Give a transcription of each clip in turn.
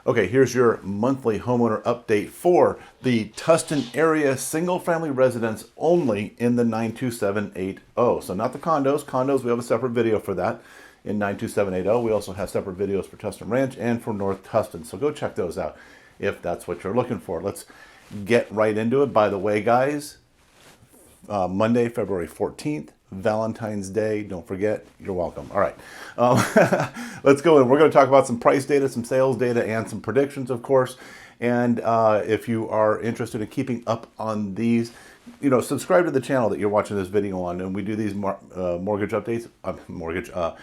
Okay, here's your monthly homeowner update for the Tustin area single-family residence only in the 92780. So not the condos. Condos, we have a separate video for that in 92780. We also have separate videos for Tustin Ranch and for North Tustin. So go check those out if that's what you're looking for. Let's get right into it. By the way, guys, Monday, February 14th, Valentine's Day. Don't forget, you're welcome. All right, let's go in. We're going to talk about some price data, some sales data, and some predictions, of course. And if you are interested in keeping up on these, subscribe to the channel that you're watching this video on. And we do these mortgage updates, homeowner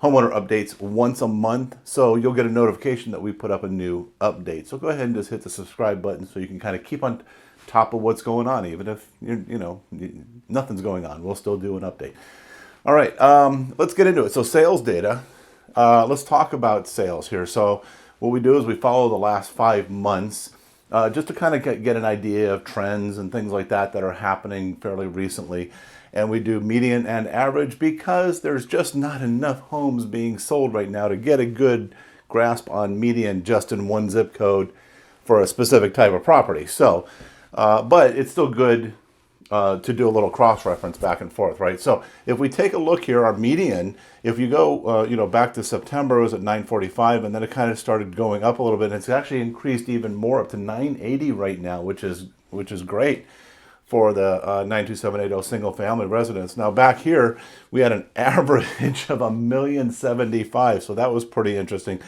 updates once a month. So you'll get a notification that we put up a new update. So go ahead and just hit the subscribe button so you can kind of keep on top of what's going on. Even if nothing's going on, we'll still do an update. All right, let's get into it. So sales data, let's talk about sales here. So what we do is we follow the last 5 months just to kind of get an idea of trends and things like that are happening fairly recently. And we do median and average because there's just not enough homes being sold right now to get a good grasp on median just in one zip code for a specific type of property. So but it's still good to do a little cross-reference back and forth, right? So if we take a look here, our median, if you go, back to September, it was at 945, and then it kind of started going up a little bit. And it's actually increased even more up to 980 right now, which is great for the 92780 single-family residence. Now back here, we had an average of $1,075,000, so that was pretty interesting.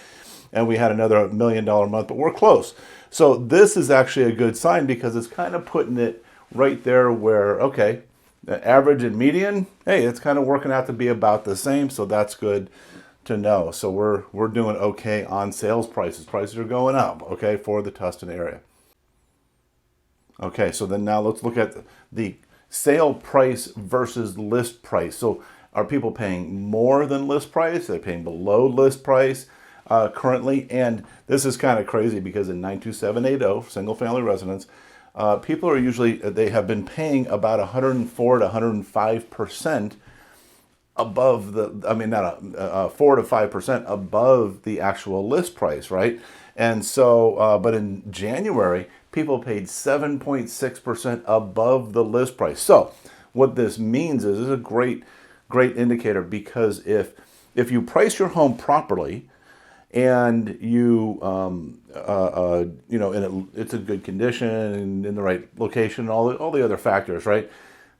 And we had another $1 million month, but we're close. So this is actually a good sign because it's kind of putting it right there where, okay, the average and median, hey, it's kind of working out to be about the same. So that's good to know. So we're doing okay on sales prices. Prices are going up, okay, for the Tustin area. Okay, so then now let's look at the sale price versus list price. So are people paying more than list price? Are they paying below list price? Currently, and this is kind of crazy because in 92780 single family residence, people are usually, they have been paying about 104 to 105% above the, 4 to 5% above the actual list price, right? And so, but in January, people paid 7.6% above the list price. So what this means is a great indicator, because if you price your home properly, and you, it's in good condition and in the right location, all the other factors, right?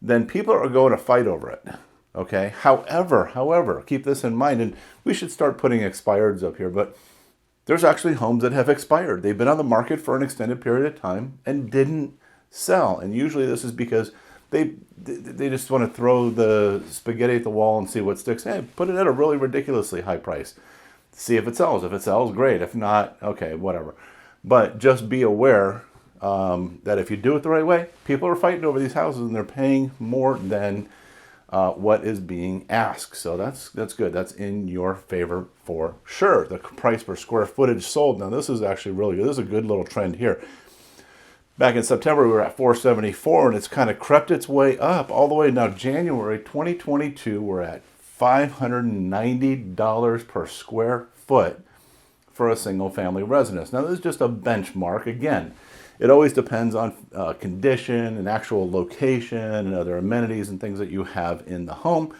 Then people are going to fight over it, okay? However, keep this in mind, and we should start putting expireds up here, but there's actually homes that have expired. They've been on the market for an extended period of time and didn't sell. And usually this is because they just want to throw the spaghetti at the wall and see what sticks. Hey, put it at a really ridiculously high price. See if it sells. If it sells, great. If not, okay, whatever. But just be aware that if you do it the right way, people are fighting over these houses and they're paying more than what is being asked. So that's good. That's in your favor for sure. The price per square footage sold. Now this is actually really good. This is a good little trend here. Back in September, we were at 474, and it's kind of crept its way up all the way. Now January 2022, we're at $590 per square foot for a single family residence. Now this is just a benchmark. Again, it always depends on condition and actual location and other amenities and things that you have in the home.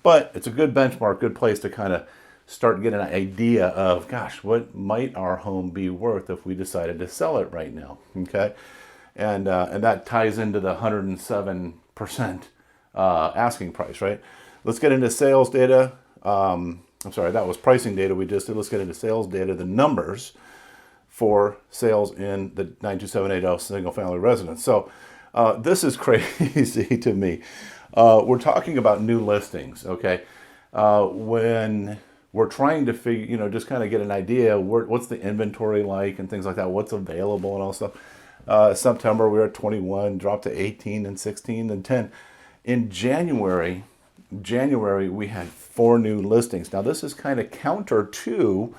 But it's a good benchmark, good place to kind of start getting an idea of, gosh, what might our home be worth if we decided to sell it right now, okay? And that ties into the 107% asking price, right? Let's get into sales data. I'm sorry, that was pricing data we just did. Let's get into sales data, the numbers for sales in the 92780 single family residence. So this is crazy to me. We're talking about new listings, okay? When we're trying to figure, just kind of get an idea, what's the inventory like and things like that, what's available and all stuff. September, we were at 21, dropped to 18 and 16 and 10. In January, we had 4 new listings. Now this is kind of counter to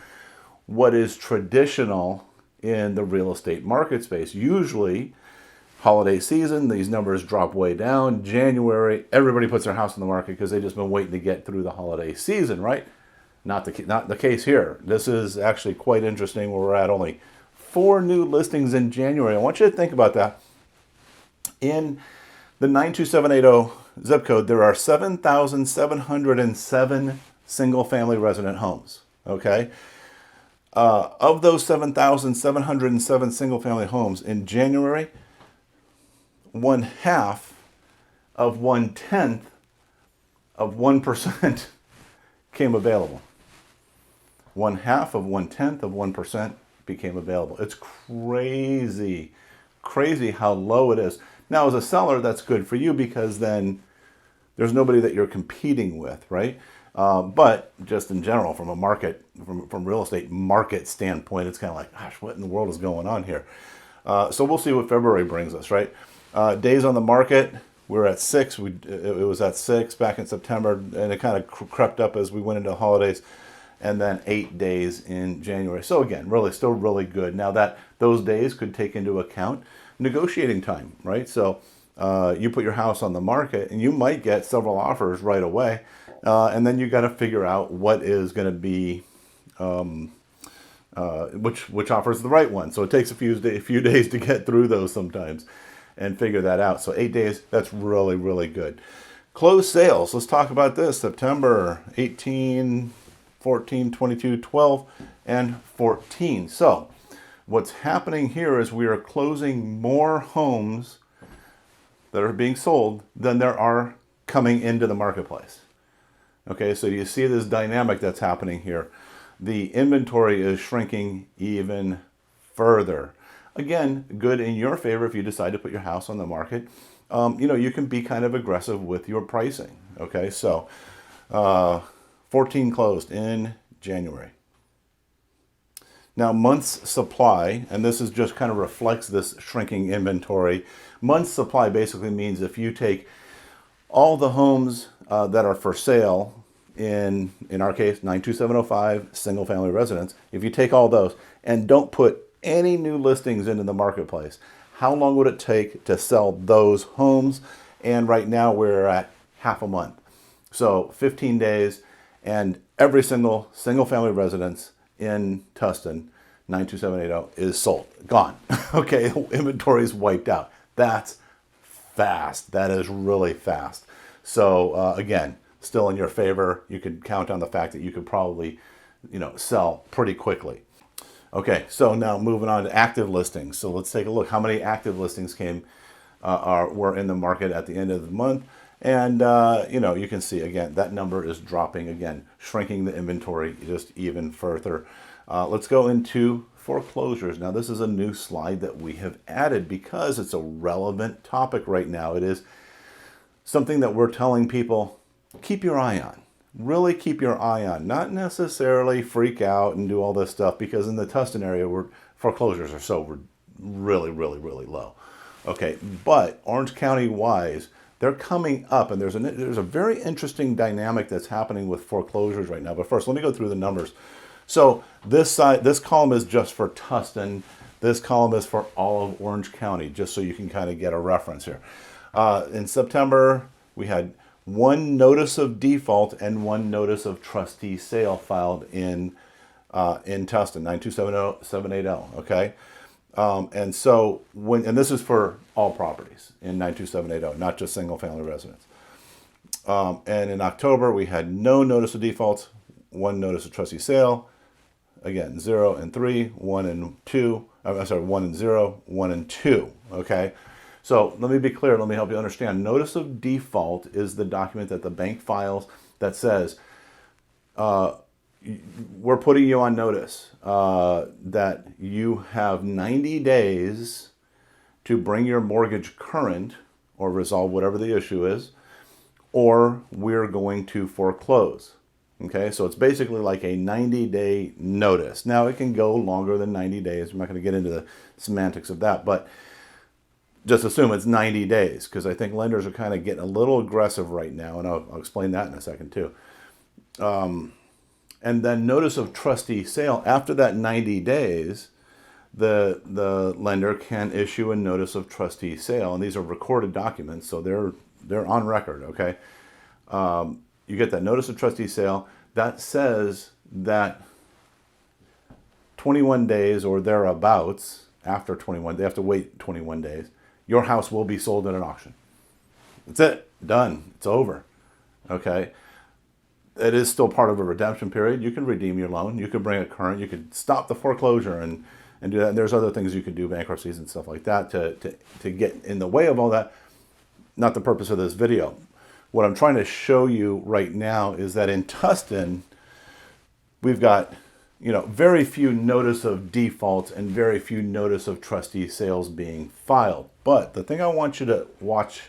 what is traditional in the real estate market space. Usually holiday season, these numbers drop way down. January, everybody puts their house on the market because they've just been waiting to get through the holiday season, right? Not the case here. This is actually quite interesting where we're at only 4 new listings in January. I want you to think about that. In the 92780 zip code, there are 7,707 single-family resident homes, okay? Of those 7,707 single-family homes in January, 1/2 of 1/10 of 1% came available. 1/2 of 1/10 of 1% became available. It's crazy, crazy how low it is. Now, as a seller, that's good for you because then there's nobody that you're competing with, right? But just in general, from a market, from real estate market standpoint, it's kind of like, gosh, what in the world is going on here? So we'll see what February brings us, right? Days on the market, we're at 6. It was at 6 back in September, and it kind of crept up as we went into the holidays, and then 8 days in January. So again, still really good. Now that those days could take into account negotiating time, right? So you put your house on the market, and you might get several offers right away, and then you got to figure out what is going to be which offers the right one. So it takes a few days to get through those sometimes and figure that out. So 8 days, that's really, really good. Closed sales, let's talk about this. September 18, 14, 22, 12, and 14. So what's happening here is we are closing more homes that are being sold than there are coming into the marketplace. Okay, so you see this dynamic that's happening here. The inventory is shrinking even further. Again, good in your favor if you decide to put your house on the market. You can be kind of aggressive with your pricing. Okay, so 14 closed in January. Now, months supply, and this is just kind of reflects this shrinking inventory. Months supply basically means if you take all the homes that are for sale, in our case, 92705 single family residence, if you take all those and don't put any new listings into the marketplace, how long would it take to sell those homes? And right now we're at half a month. So 15 days, and every single family residence in Tustin, 92780, is sold, gone. Okay, inventory is wiped out. That's fast. That is really fast. So again, still in your favor. You could count on the fact that you could probably, sell pretty quickly. Okay, so now moving on to active listings. So let's take a look. How many active listings were in the market at the end of the month? And you can see again that number is dropping again, shrinking the inventory just even further. Let's go into foreclosures. Now this is a new slide that we have added because it's a relevant topic right now. It is something that we're telling people, keep your eye on. Really keep your eye on. Not necessarily freak out and do all this stuff, because in the Tustin area, foreclosures are so really, really, really low. Okay, but Orange County wise, they're coming up, and there's a very interesting dynamic that's happening with foreclosures right now. But first, let me go through the numbers. So this column is just for Tustin. This column is for all of Orange County, just so you can kind of get a reference here. In September, we had 1 notice of default and 1 notice of trustee sale filed in Tustin, 92780, okay? And so and this is for all properties in 92780, not just single family residence. And in October, we had no notice of defaults, 1 notice of trustee sale, again, 0 and 3, 1 and 2, 1 and 0, 1 and 2, okay? So let me be clear, let me help you understand. Notice of default is the document that the bank files that says, we're putting you on notice that you have 90 days to bring your mortgage current or resolve whatever the issue is, or we're going to foreclose. Okay, so it's basically like a 90-day notice. Now, it can go longer than 90 days. I'm not going to get into the semantics of that, but just assume it's 90 days, because I think lenders are kind of getting a little aggressive right now, and I'll explain that in a second too. And then notice of trustee sale, after that 90 days, the lender can issue a notice of trustee sale, and these are recorded documents, so they're on record, okay? You get that notice of trustee sale that says that 21 days or thereabouts, after 21, they have to wait 21 days, your house will be sold in an auction. That's it. Done. It's over. Okay. It is still part of a redemption period. You can redeem your loan. You could bring it current. You could stop the foreclosure and do that. And there's other things you could do, bankruptcies and stuff like that, to get in the way of all that. Not the purpose of this video. What I'm trying to show you right now is that in Tustin, we've got, very few notice of defaults and very few notice of trustee sales being filed. But the thing I want you to watch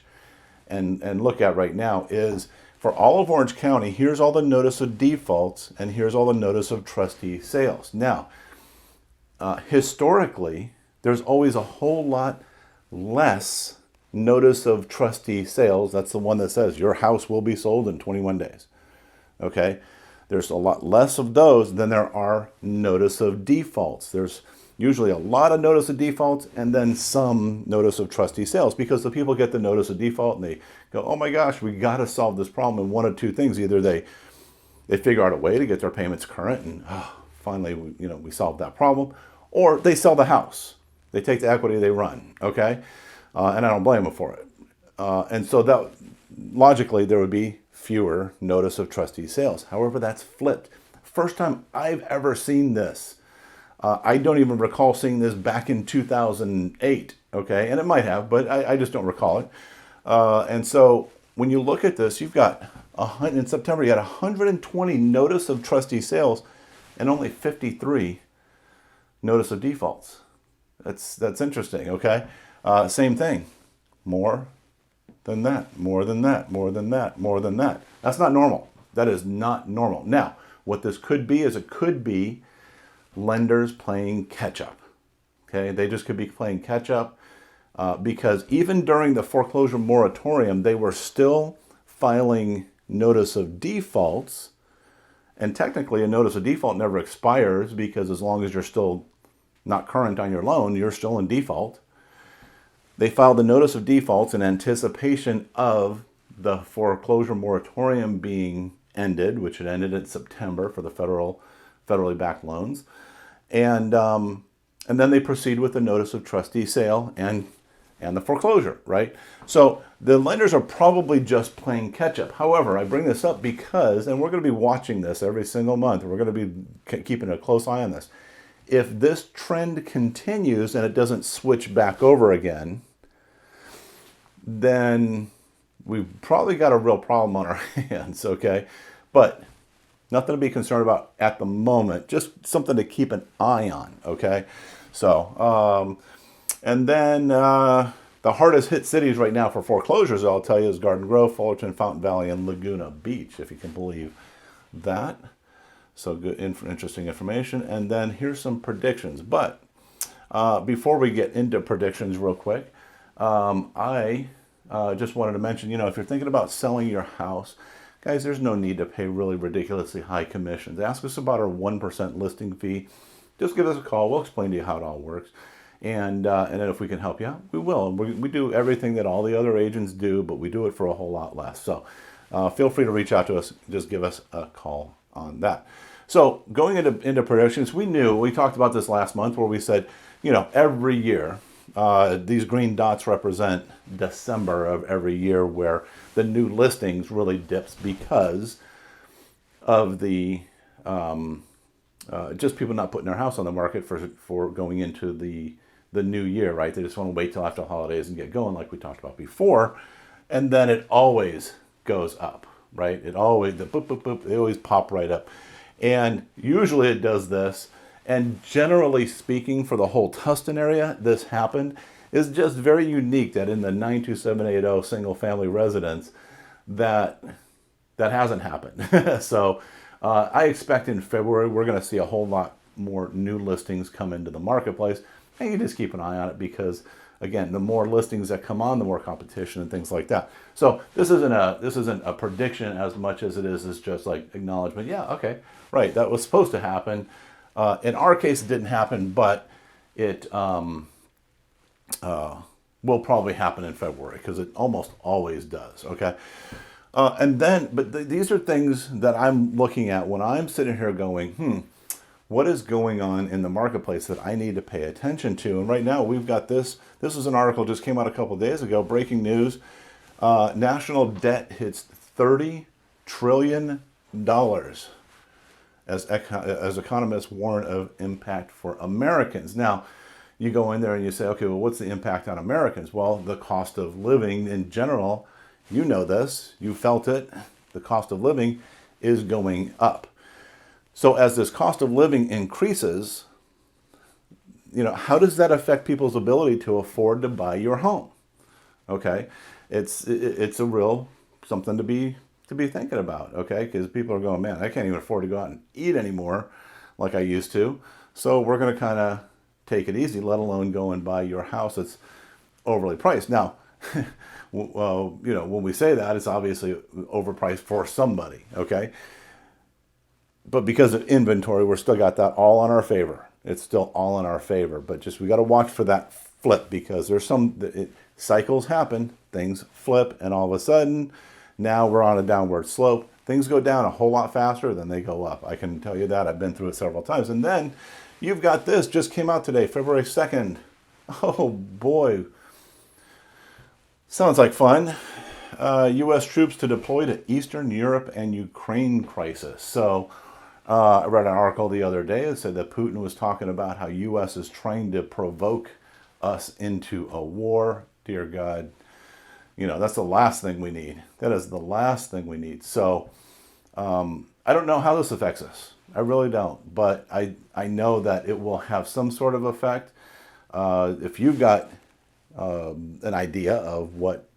and look at right now is for all of Orange County, here's all the notice of defaults and here's all the notice of trustee sales. Now, historically, there's always a whole lot less notice of trustee sales. That's the one that says your house will be sold in 21 days. Okay? There's a lot less of those than there are notice of defaults. There's usually a lot of notice of defaults and then some notice of trustee sales, because the people get the notice of default and they go, oh my gosh, we got to solve this problem. And one of two things: either they figure out a way to get their payments current and finally we solved that problem, or they sell the house. They take the equity, they run. Okay, and I don't blame them for it. And so that logically there would be fewer notice of trustee sales. However, that's flipped. First time I've ever seen this. I don't even recall seeing this back in 2008, okay? And it might have, but I just don't recall it. And so when you look at this, you've got, in September, you had 120 notice of trustee sales and only 53 notice of defaults. That's interesting, okay? Same thing, more than that, more than that, more than that, more than that. That's not normal. That is not normal. Now, what this could be is it could be lenders playing catch up. Okay, they just could be playing catch up because even during the foreclosure moratorium, they were still filing notice of defaults. And technically, a notice of default never expires, because as long as you're still not current on your loan, you're still in default. They filed the notice of defaults in anticipation of the foreclosure moratorium being ended, which had ended in September for the federally backed loans. And then they proceed with the notice of trustee sale and the foreclosure, right? So the lenders are probably just playing catch up. However, I bring this up because, and we're going to be watching this every single month, we're going to be keeping a close eye on this. If this trend continues and it doesn't switch back over again, then we've probably got a real problem on our hands, okay? But nothing to be concerned about at the moment, just something to keep an eye on, okay? So, and then the hardest hit cities right now for foreclosures, I'll tell you, is Garden Grove, Fullerton, Fountain Valley, and Laguna Beach, if you can believe that. So good, interesting information. And then here's some predictions. But before we get into predictions real quick, I just wanted to mention, if you're thinking about selling your house, guys, there's no need to pay really ridiculously high commissions. Ask us about our 1% listing fee. Just give us a call. We'll explain to you how it all works. And then if we can help you out, we will. We do everything that all the other agents do, but we do it for a whole lot less. So feel free to reach out to us. Just give us a call on that. So going into predictions, we talked about this last month where we said, every year, these green dots represent December of every year, where the new listings really dips because of the just people not putting their house on the market for going into the new year, right? They just want to wait till after the holidays and get going, like we talked about before, and then it always goes up, right? It always, the boop, boop, boop, they always pop right up. And usually it does this. And generally speaking, for the whole Tustin area, this happened. It's just very unique that in the 92780 single family residence that hasn't happened. So I expect in February, we're going to see a whole lot more new listings come into the marketplace. And you just keep an eye on it because, again, the more listings that come on, the more competition and things like that. So this isn't a prediction as much as it is just like acknowledgement. Yeah, okay, right, that was supposed to happen. In our case, it didn't happen, but it will probably happen in February because it almost always does. Okay, and then, but these are things that I'm looking at when I'm sitting here going, what is going on in the marketplace that I need to pay attention to. And right now we've got this. This is an article just came out a couple of days ago. Breaking news: national debt hits $30 trillion as economists warn of impact for Americans. Now, you go in there and you say, okay, well, what's the impact on Americans? Well, the cost of living in general, you know this, you felt it, the cost of living is going up. So as this cost of living increases, how does that affect people's ability to afford to buy your home? Okay, it's a real something to be thinking about. Okay, because people are going, man, I can't even afford to go out and eat anymore like I used to. So we're going to kind of take it easy, let alone go and buy your house that's overly priced. Now, well, when we say that, it's obviously overpriced for somebody. Okay. But because of inventory, we're still got that all in our favor. It's still all in our favor. But just we got to watch for that flip, because there's cycles happen, things flip, and all of a sudden, now we're on a downward slope. Things go down a whole lot faster than they go up. I can tell you that. I've been through it several times. And then you've got this, just came out today, February 2nd. Oh boy. Sounds like fun. U.S. troops to deploy to Eastern Europe and Ukraine crisis. So I read an article the other day that said that Putin was talking about how U.S. is trying to provoke us into a war. Dear God, that's the last thing we need. That is the last thing we need. So I don't know how this affects us. I really don't. But I know that it will have some sort of effect. If you've got an idea of what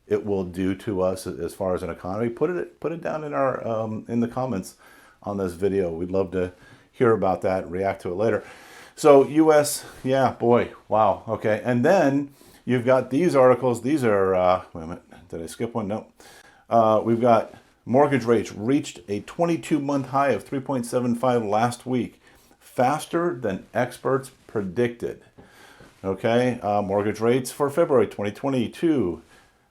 it will do to us as far as an economy, put it down in our in the comments on this video. We'd love to hear about that and react to it later. So U.S., yeah, boy, wow, okay. And then you've got these articles. These are, wait a minute, did I skip one? No. We've got mortgage rates reached a 22-month high of 3.75 last week, faster than experts predicted. Okay, mortgage rates for February 2022.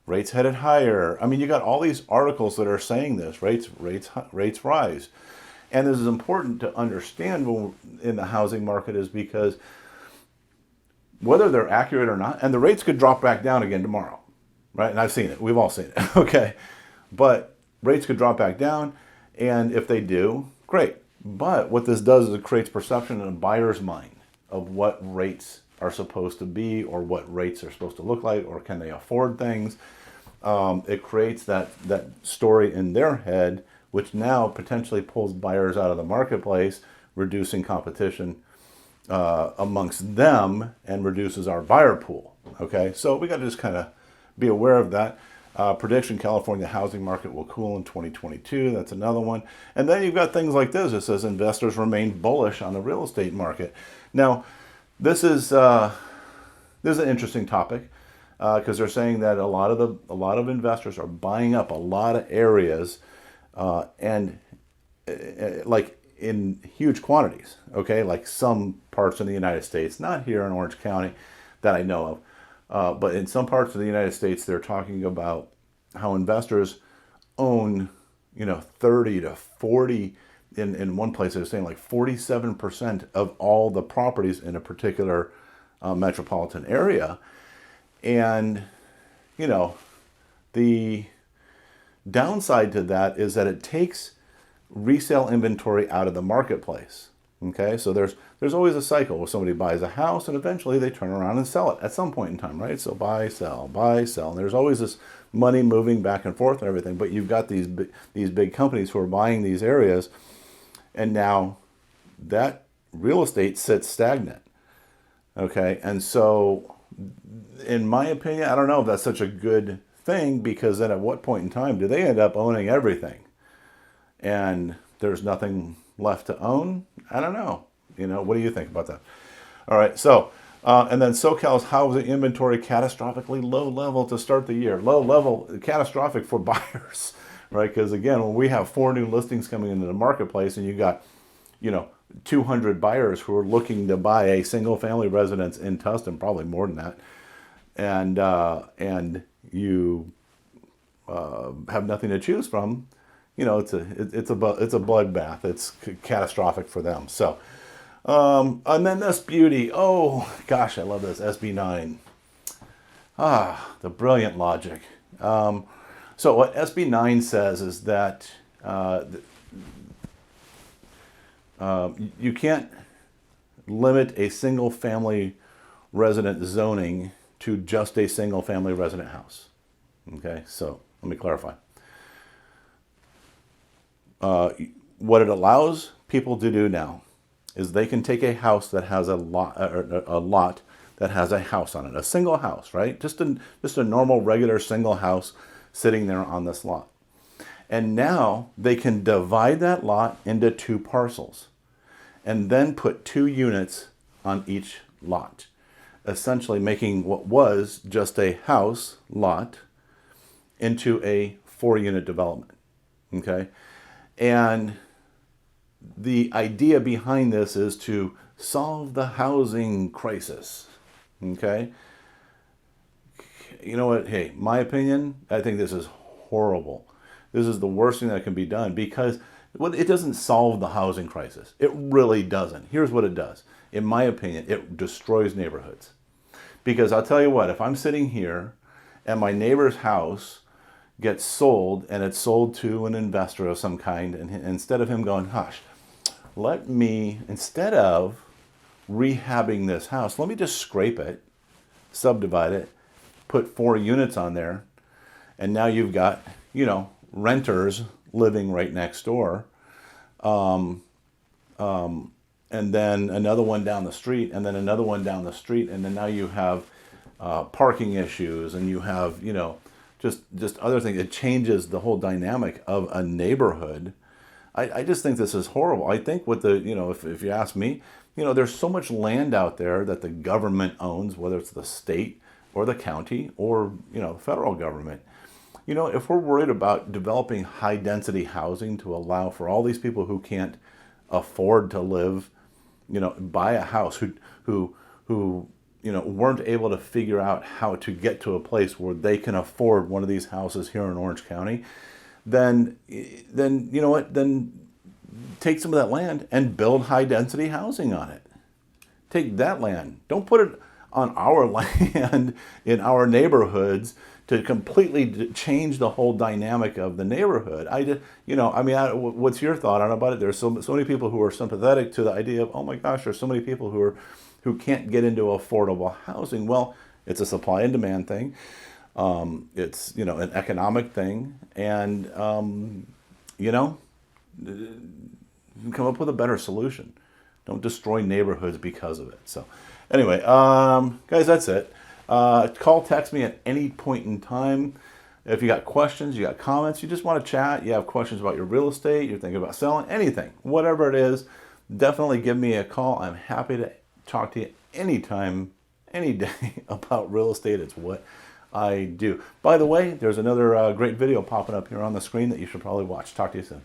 Rates headed higher. I mean, you got all these articles that are saying this. Rates rise. And this is important to understand in the housing market, is because whether they're accurate or not, and the rates could drop back down again tomorrow, right? And I've seen it. We've all seen it. Okay. But rates could drop back down. And if they do, great. But what this does is it creates perception in a buyer's mind of what rates are supposed to be, or what rates are supposed to look like, or can they afford things. It creates that story in their head, which now potentially pulls buyers out of the marketplace, reducing competition amongst them, and reduces our buyer pool. Okay, so we got to just kind of be aware of that. Prediction: California housing market will cool in 2022. That's another one. And then you've got things like this. It says investors remain bullish on the real estate market. Now, this is an interesting topic, because they're saying that a lot of investors are buying up a lot of areas, and like in huge quantities. Okay, like some parts of the United States, not here in Orange County that I know of, but in some parts of the United States, they're talking about how investors own, 30 to 40. In one place, they were saying like 47% of all the properties in a particular metropolitan area. And, the downside to that is that it takes resale inventory out of the marketplace. Okay, so there's always a cycle where somebody buys a house and eventually they turn around and sell it at some point in time, right? So buy, sell, and there's always this money moving back and forth and everything. But you've got these big companies who are buying these areas, and now that real estate sits stagnant. Okay, and so in my opinion, I don't know if that's such a good thing, because then at what point in time do they end up owning everything and there's nothing left to own? I don't know. What do you think about that? All right, so and then SoCal's housing inventory catastrophically low level to start the year. Low level, catastrophic for buyers, right? Because again, when we have 4 new listings coming into the marketplace, and you got 200 buyers who are looking to buy a single family residence in Tustin, probably more than that, and you have nothing to choose from, it's a bloodbath. It's catastrophic for them. So And then this beauty. Oh, gosh, I love this. SB9. The brilliant logic. So what SB9 says is that you can't limit a single family resident zoning to just a single family resident house. Okay, so let me clarify. What it allows people to do now is they can take a house that has a lot that has a house on it, a single house, right? Just a normal, regular single house sitting there on this lot. And now they can divide that lot into 2 parcels and then put 2 units on each lot, essentially making what was just a house lot into a 4-unit development. Okay? And the idea behind this is to solve the housing crisis. Okay? You know what? Hey, my opinion, I think this is horrible. This is the worst thing that can be done because it doesn't solve the housing crisis. It really doesn't. Here's what it does. In my opinion, it destroys neighborhoods. Because I'll tell you what, if I'm sitting here and my neighbor's house gets sold and it's sold to an investor of some kind, and instead of him going, hush, let me, instead of rehabbing this house, let me just scrape it, subdivide it, put 4 units on there, and now you've got, renters living right next door, and then another one down the street, and then another one down the street, and then now you have parking issues, and you have, just other things. It changes the whole dynamic of a neighborhood. I just think this is horrible. I think with the, if you ask me, there's so much land out there that the government owns, whether it's the state or the county or, federal government. If we're worried about developing high density housing to allow for all these people who can't afford to live, buy a house, who weren't able to figure out how to get to a place where they can afford one of these houses here in Orange County, then you know what? Then take some of that land and build high density housing on it. Take that land. Don't put it on our land in our neighborhoods to completely change the whole dynamic of the neighborhood. What's your thought on about it? There's so many people who are sympathetic to the idea of, oh my gosh, there's so many people who can't get into affordable housing. Well, it's a supply and demand thing. It's, an economic thing. And, come up with a better solution. Don't destroy neighborhoods because of it. So anyway, guys, that's it. Call, text me at any point in time. If you got questions, you got comments, you just want to chat, you have questions about your real estate, you're thinking about selling, anything, whatever it is, definitely give me a call. I'm happy to talk to you anytime, any day about real estate. It's what I do. By the way, there's another great video popping up here on the screen that you should probably watch. Talk to you soon.